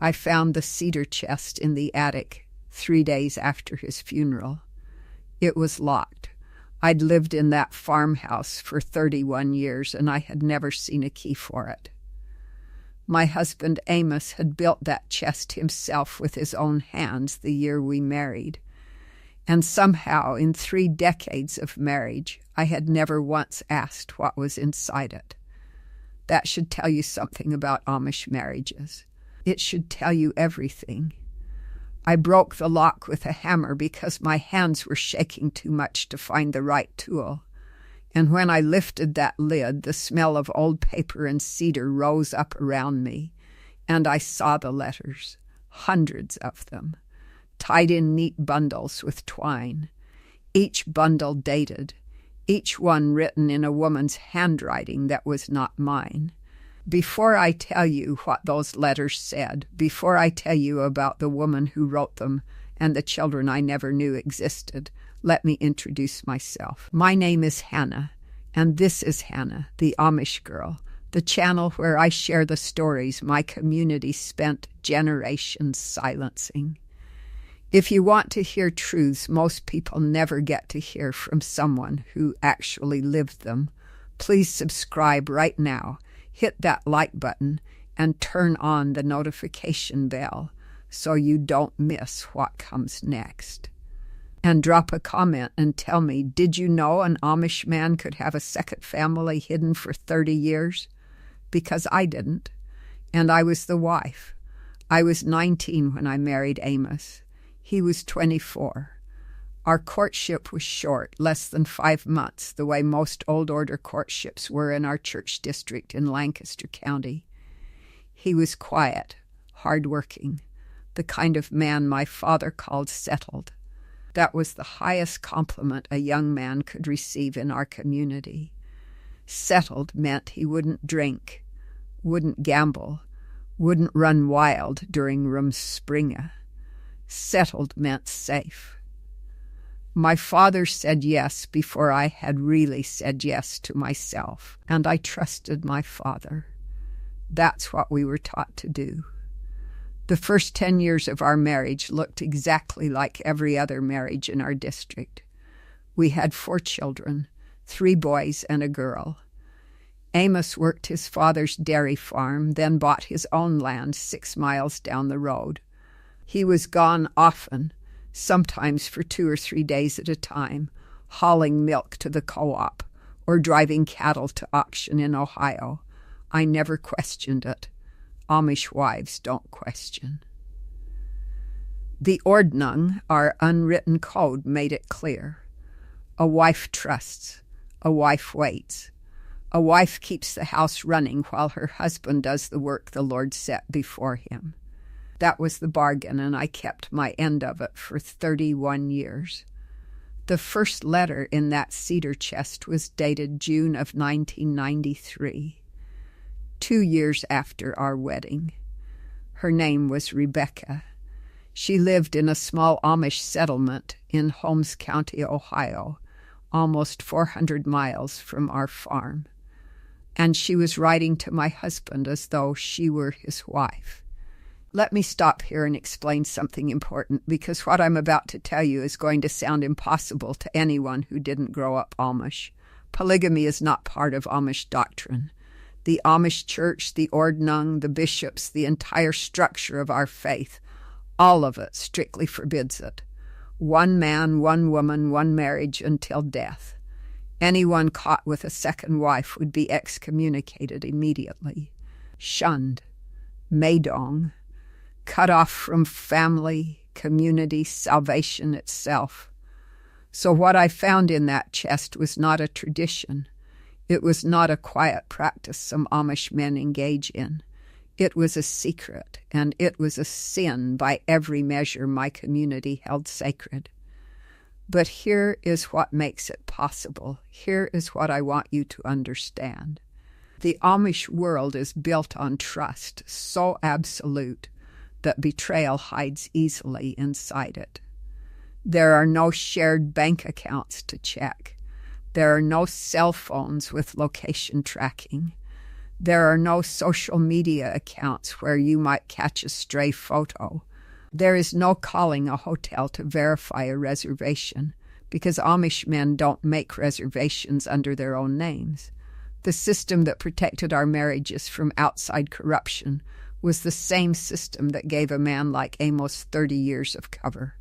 I found the cedar chest in the attic 3 days after his funeral. It was locked. I'd lived in that farmhouse for 31 years, and I had never seen a key for it. My husband Amos had built that chest himself with his own hands the year we married, and somehow in 3 decades of marriage I had never once asked what was inside it. That should tell you something about Amish marriages. It should tell you everything. I broke the lock with a hammer because my hands were shaking too much to find the right tool. And when I lifted that lid, the smell of old paper and cedar rose up around me, and I saw the letters, hundreds of them, tied in neat bundles with twine, each bundle dated, each one written in a woman's handwriting that was not mine. Before I tell you what those letters said, before I tell you about the woman who wrote them and the children I never knew existed, let me introduce myself. My name is Hannah, and this is Hannah, the Amish girl, the channel where I share the stories my community spent generations silencing. If you want to hear truths most people never get to hear from someone who actually lived them, please subscribe right now. Hit that like button and turn on the notification bell so you don't miss what comes next. And drop a comment and tell me, did you know an Amish man could have a second family hidden for 30 years? Because I didn't, and I was the wife. I was 19 when I married Amos. He was 24. Our courtship was short, less than 5 months, the way most old order courtships were in our church district in Lancaster County. He was quiet, hard-working, the kind of man my father called settled. That was the highest compliment a young man could receive in our community. Settled meant he wouldn't drink, wouldn't gamble, wouldn't run wild during Rumspringa. Settled meant safe. My father said yes before I had really said yes to myself, and I trusted my father. That's what we were taught to do. The first 10 years of our marriage looked exactly like every other marriage in our district. We had 4 children, 3 boys and a girl. Amos worked his father's dairy farm, then bought his own land 6 miles down the road. He was gone often, sometimes for 2 or 3 days at a time, hauling milk to the co-op or driving cattle to auction in Ohio. I never questioned it. Amish wives don't question. The Ordnung, our unwritten code, made it clear. A wife trusts. A wife waits. A wife keeps the house running while her husband does the work the Lord set before him. That was the bargain, and I kept my end of it for 31 years. The first letter in that cedar chest was dated June of 1993, 2 years after our wedding. Her name was Rebecca. She lived in a small Amish settlement in Holmes County, Ohio, almost 400 miles from our farm. And she was writing to my husband as though she were his wife. Let me stop here and explain something important, because what I'm about to tell you is going to sound impossible to anyone who didn't grow up Amish. Polygamy is not part of Amish doctrine. The Amish church, the Ordnung, the bishops, the entire structure of our faith, all of it strictly forbids it. 1 man, 1 woman, 1 marriage until death. Anyone caught with a second wife would be excommunicated immediately, shunned, maidong, cut off from family, community, salvation itself. So what I found in that chest was not a tradition. It was not a quiet practice some Amish men engage in. It was a secret, and it was a sin by every measure my community held sacred. But here is what makes it possible. Here is what I want you to understand. The Amish world is built on trust, so absolute that betrayal hides easily inside it. There are no shared bank accounts to check. There are no cell phones with location tracking. There are no social media accounts where you might catch a stray photo. There is no calling a hotel to verify a reservation, because Amish men don't make reservations under their own names. The system that protected our marriages from outside corruption was the same system that gave a man like Amos 30 years of cover.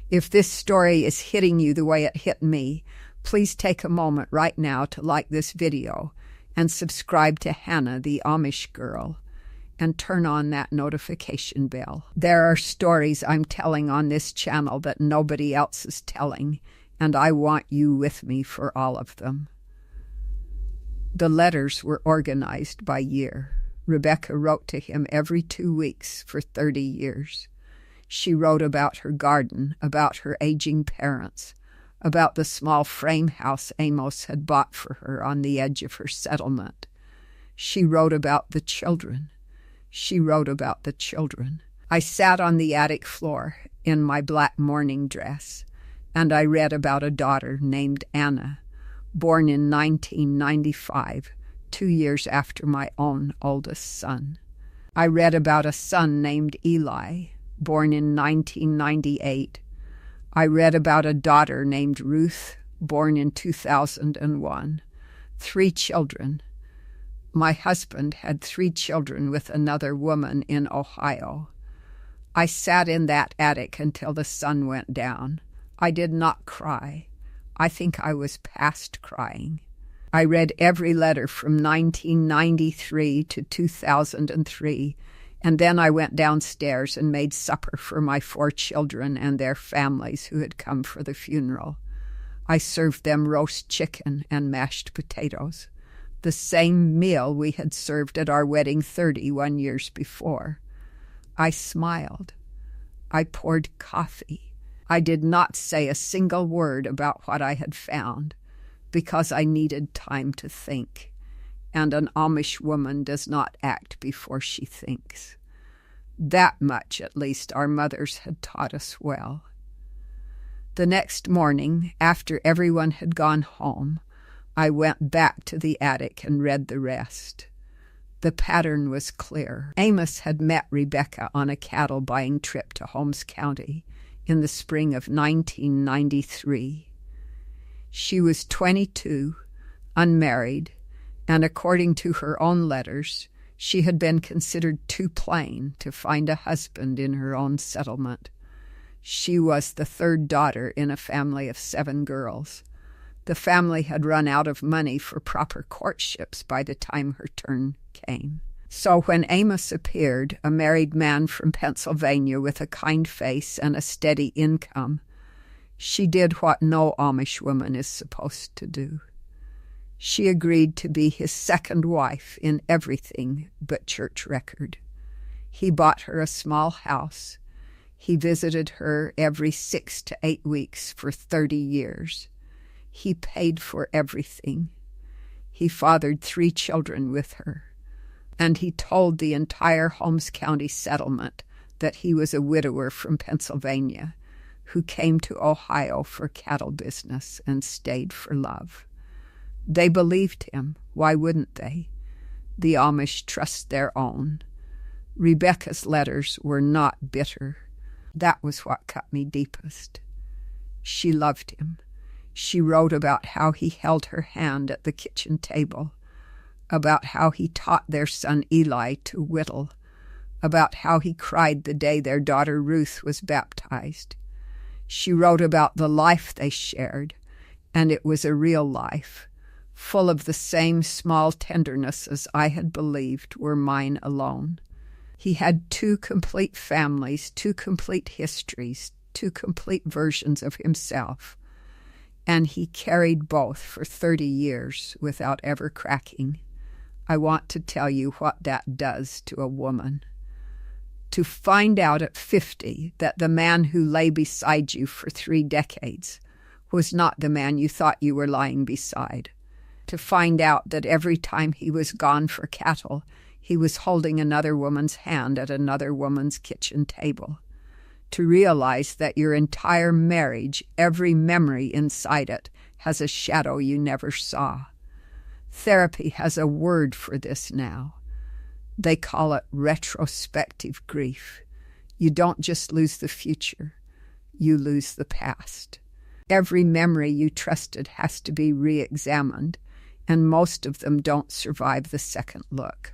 If this story is hitting you the way it hit me, please take a moment right now to like this video and subscribe to Hannah, the Amish girl, and turn on that notification bell. There are stories I'm telling on this channel that nobody else is telling, and I want you with me for all of them. The letters were organized by year. Rebecca wrote to him every 2 weeks for 30 years. She wrote about her garden, about her aging parents, about the small frame house Amos had bought for her on the edge of her settlement. She wrote about the children. She wrote about the children. I sat on the attic floor in my black mourning dress, and I read about a daughter named Anna, born in 1995, 2 years after my own oldest son. I read about a son named Eli, born in 1998. I read about a daughter named Ruth, born in 2001. 3 children. My husband had 3 children with another woman in Ohio. I sat in that attic until the sun went down. I did not cry. I think I was past crying. I read every letter from 1993 to 2003, and then I went downstairs and made supper for my 4 children and their families who had come for the funeral. I served them roast chicken and mashed potatoes, the same meal we had served at our wedding 31 years before. I smiled. I poured coffee. I did not say a single word about what I had found, because I needed time to think, and an Amish woman does not act before she thinks. That much, at least, our mothers had taught us well. The next morning, after everyone had gone home, I went back to the attic and read the rest. The pattern was clear. Amos had met Rebecca on a cattle buying trip to Holmes County in the spring of 1993. She was 22, unmarried, and according to her own letters, she had been considered too plain to find a husband in her own settlement. She was the 3rd daughter in a family of 7 girls. The family had run out of money for proper courtships by the time her turn came. So when Amos appeared, a married man from Pennsylvania with a kind face and a steady income, she did what no Amish woman is supposed to do. She agreed to be his second wife in everything but church record. He bought her a small house. He visited her every 6 to 8 weeks for 30 years. He paid for everything. He fathered 3 children with her. And he told the entire Holmes County settlement that he was a widower from Pennsylvania who came to Ohio for cattle business and stayed for love. They believed him. Why wouldn't they? The Amish trust their own. Rebecca's letters were not bitter. That was what cut me deepest. She loved him. She wrote about how he held her hand at the kitchen table, about how he taught their son Eli to whittle, about how he cried the day their daughter Ruth was baptized. She wrote about the life they shared, and it was a real life, full of the same small tendernesses I had believed were mine alone. He had 2 complete families, 2 complete histories, 2 complete versions of himself, and he carried both for 30 years without ever cracking. I want to tell you what that does to a woman. To find out at 50 that the man who lay beside you for 3 decades was not the man you thought you were lying beside. To find out that every time he was gone for cattle, he was holding another woman's hand at another woman's kitchen table. To realize that your entire marriage, every memory inside it, has a shadow you never saw. Therapy has a word for this now. They call it retrospective grief. You don't just lose the future, you lose the past. Every memory you trusted has to be re-examined, and most of them don't survive the second look.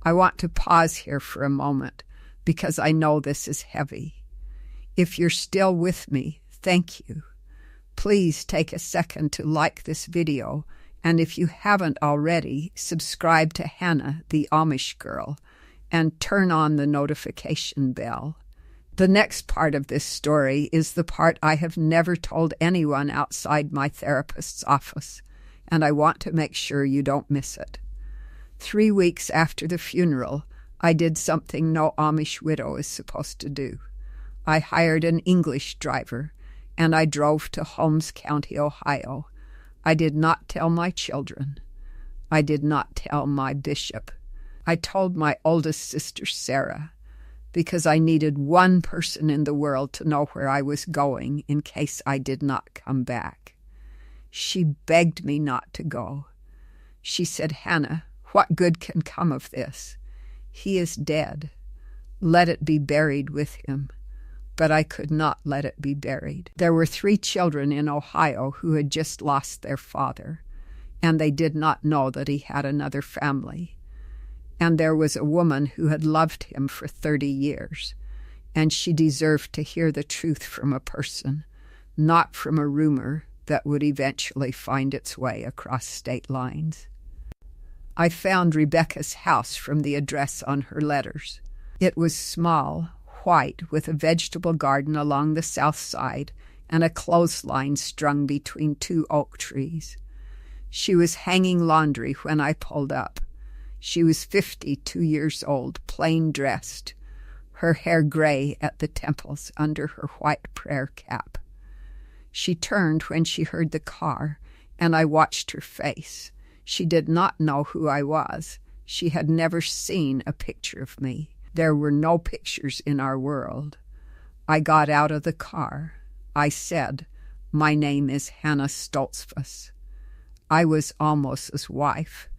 I want to pause here for a moment because I know this is heavy. If you're still with me, thank you. Please take a second to like this video, and if you haven't already, subscribe to Hannah, the Amish girl, and turn on the notification bell. The next part of this story is the part I have never told anyone outside my therapist's office, and I want to make sure you don't miss it. 3 weeks after the funeral, I did something no Amish widow is supposed to do. I hired an English driver, and I drove to Holmes County, Ohio. I did not tell my children. I did not tell my bishop. I told my oldest sister, Sarah, because I needed one person in the world to know where I was going in case I did not come back. She begged me not to go. She said, "Hannah, what good can come of this? He is dead. Let it be buried with him." But I could not let it be buried. There were 3 children in Ohio who had just lost their father, and they did not know that he had another family. And there was a woman who had loved him for 30 years, and she deserved to hear the truth from a person, not from a rumor that would eventually find its way across state lines. I found Rebecca's house from the address on her letters. It was small, white, with a vegetable garden along the south side and a clothesline strung between 2 oak trees. She was hanging laundry when I pulled up. She was 52 years old, plain dressed, her hair gray at the temples under her white prayer cap. She turned when she heard the car, and I watched her face. She did not know who I was. She had never seen a picture of me. There were no pictures in our world. I got out of the car. I said, "My name is Hannah Stoltzfus." I was almost wife.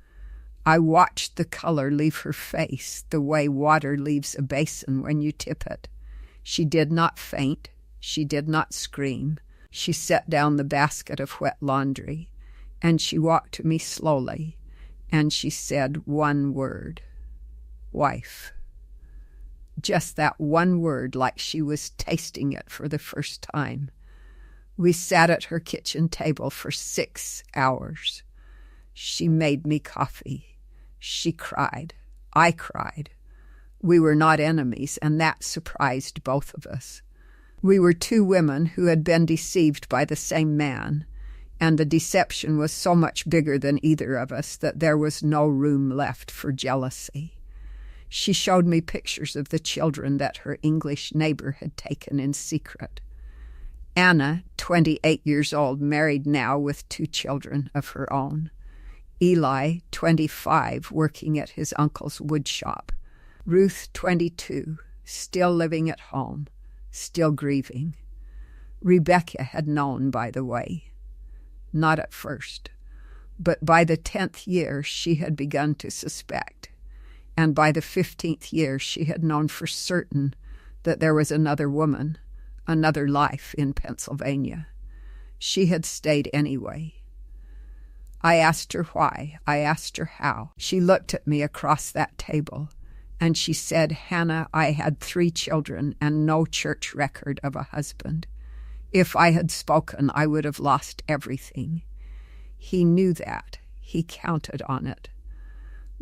I watched the color leave her face, the way water leaves a basin when you tip it. She did not faint. She did not scream. She set down the basket of wet laundry, and she walked to me slowly, and she said one word, "Wife." Just that one word, like she was tasting it for the first time. We sat at her kitchen table for 6 hours. She made me coffee. She cried. I cried. We were not enemies, and that surprised both of us. We were 2 women who had been deceived by the same man, and the deception was so much bigger than either of us that there was no room left for jealousy. She showed me pictures of the children that her English neighbor had taken in secret. Anna, 28 years old, married now with 2 children of her own. Eli, 25, working at his uncle's wood shop. Ruth, 22, still living at home, still grieving. Rebecca had known, by the way. Not at first, but by the 10th year she had begun to suspect. And by the 15th year, she had known for certain that there was another woman, another life in Pennsylvania. She had stayed anyway. I asked her why. I asked her how. She looked at me across that table, and she said, "Hannah, I had 3 children and no church record of a husband. If I had spoken, I would have lost everything." He knew that. He counted on it.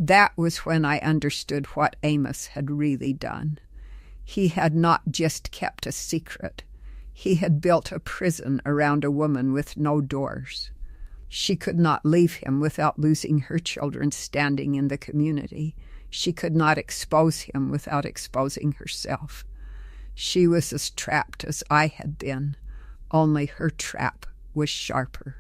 That was when I understood what Amos had really done. He had not just kept a secret. He had built a prison around a woman with no doors. She could not leave him without losing her children standing in the community. She could not expose him without exposing herself. She was as trapped as I had been, only her trap was sharper.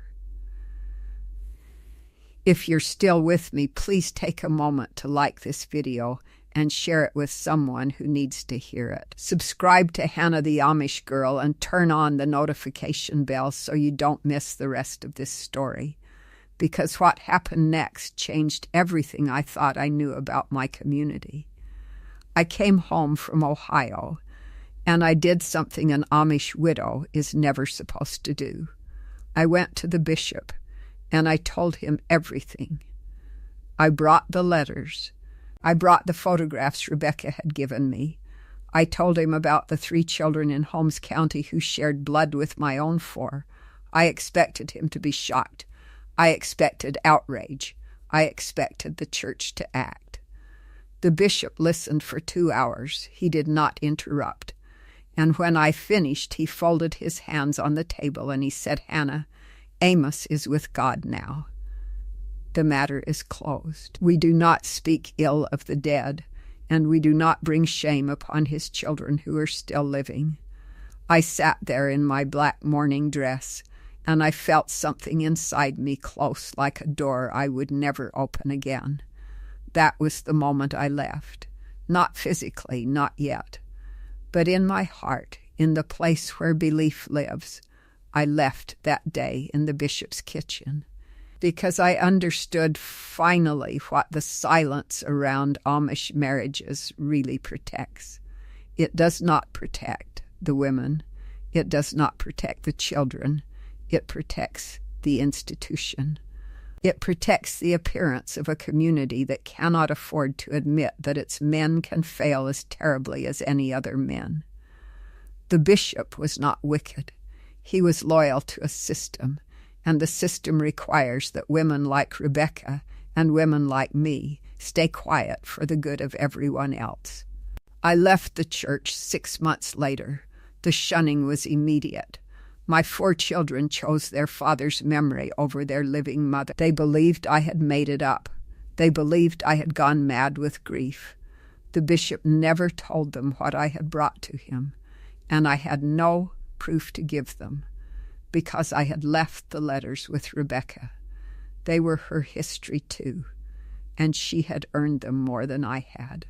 If you're still with me, please take a moment to like this video and share it with someone who needs to hear it. Subscribe to Hannah the Amish Girl and turn on the notification bell so you don't miss the rest of this story. because what happened next changed everything I thought I knew about my community. I came home from Ohio, and I did something an Amish widow is never supposed to do. I went to the bishop, and I told him everything. I brought the letters. I brought the photographs Rebecca had given me. I told him about the 3 children in Holmes County who shared blood with my own 4. I expected him to be shocked. I expected outrage. I expected the church to act. The bishop listened for 2 hours. He did not interrupt. And when I finished, he folded his hands on the table and he said, "Hannah, Amos is with God now. The matter is closed. We do not speak ill of the dead, and we do not bring shame upon his children who are still living." I sat there in my black mourning dress, and I felt something inside me close like a door I would never open again. That was the moment I left. Not physically, not yet. But in my heart, in the place where belief lives, I left that day in the bishop's kitchen, because I understood finally what the silence around Amish marriages really protects. It does not protect the women. It does not protect the children. It protects the institution. It protects the appearance of a community that cannot afford to admit that its men can fail as terribly as any other men. The bishop was not wicked. He was loyal to a system, and the system requires that women like Rebecca and women like me stay quiet for the good of everyone else. I left the church 6 months later. The shunning was immediate. My 4 children chose their father's memory over their living mother. They believed I had made it up. They believed I had gone mad with grief. The bishop never told them what I had brought to him, and I had no proof to give them, because I had left the letters with Rebecca. They were her history too, and she had earned them more than I had.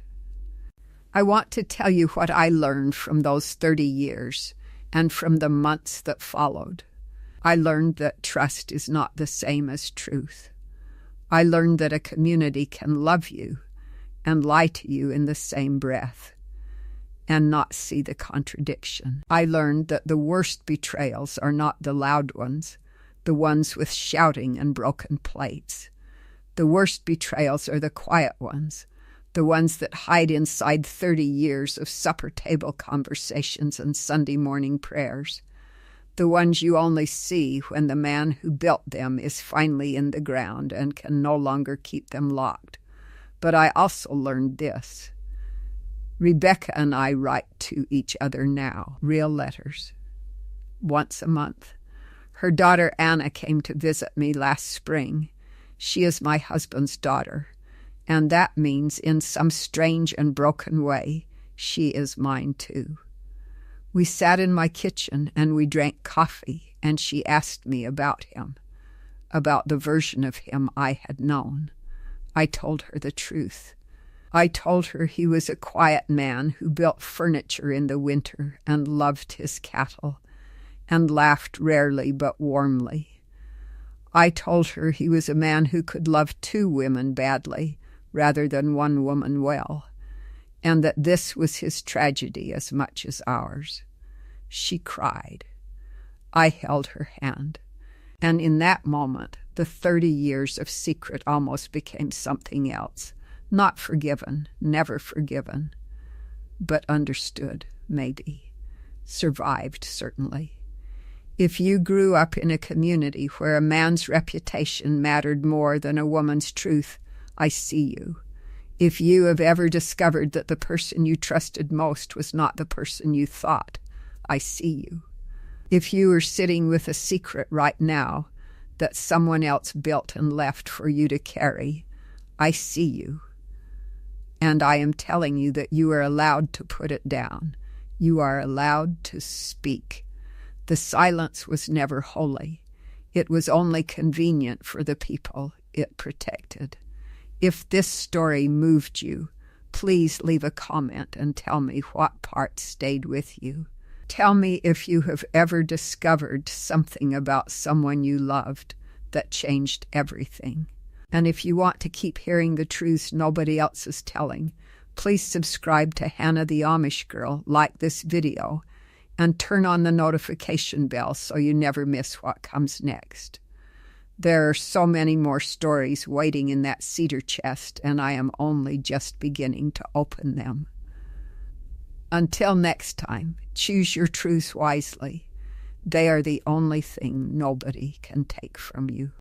I want to tell you what I learned from those 30 years and from the months that followed. I learned that trust is not the same as truth. I learned that a community can love you and lie to you in the same breath and not see the contradiction. I learned that the worst betrayals are not the loud ones, the ones with shouting and broken plates. The worst betrayals are the quiet ones, the ones that hide inside 30 years of supper table conversations and Sunday morning prayers, the ones you only see when the man who built them is finally in the ground and can no longer keep them locked. But I also learned this. Rebecca and I write to each other now, real letters, once a month. Her daughter Anna came to visit me last spring. She is my husband's daughter, and that means in some strange and broken way, she is mine too. We sat in my kitchen and we drank coffee, and she asked me about him, about the version of him I had known. I told her the truth. I told her he was a quiet man who built furniture in the winter and loved his cattle and laughed rarely but warmly. I told her he was a man who could love 2 women badly rather than 1 woman well, and that this was his tragedy as much as ours. She cried. I held her hand, and in that moment the 30 years of secret almost became something else. Not forgiven, never forgiven, but understood, maybe. Survived, certainly. If you grew up in a community where a man's reputation mattered more than a woman's truth, I see you. If you have ever discovered that the person you trusted most was not the person you thought, I see you. If you are sitting with a secret right now that someone else built and left for you to carry, I see you. And I am telling you that you are allowed to put it down. You are allowed to speak. The silence was never holy. It was only convenient for the people it protected. If this story moved you, please leave a comment and tell me what part stayed with you. Tell me if you have ever discovered something about someone you loved that changed everything. And if you want to keep hearing the truths nobody else is telling, please subscribe to Hannah the Amish Girl, like this video, and turn on the notification bell so you never miss what comes next. There are so many more stories waiting in that cedar chest, and I am only just beginning to open them. Until next time, choose your truths wisely. They are the only thing nobody can take from you.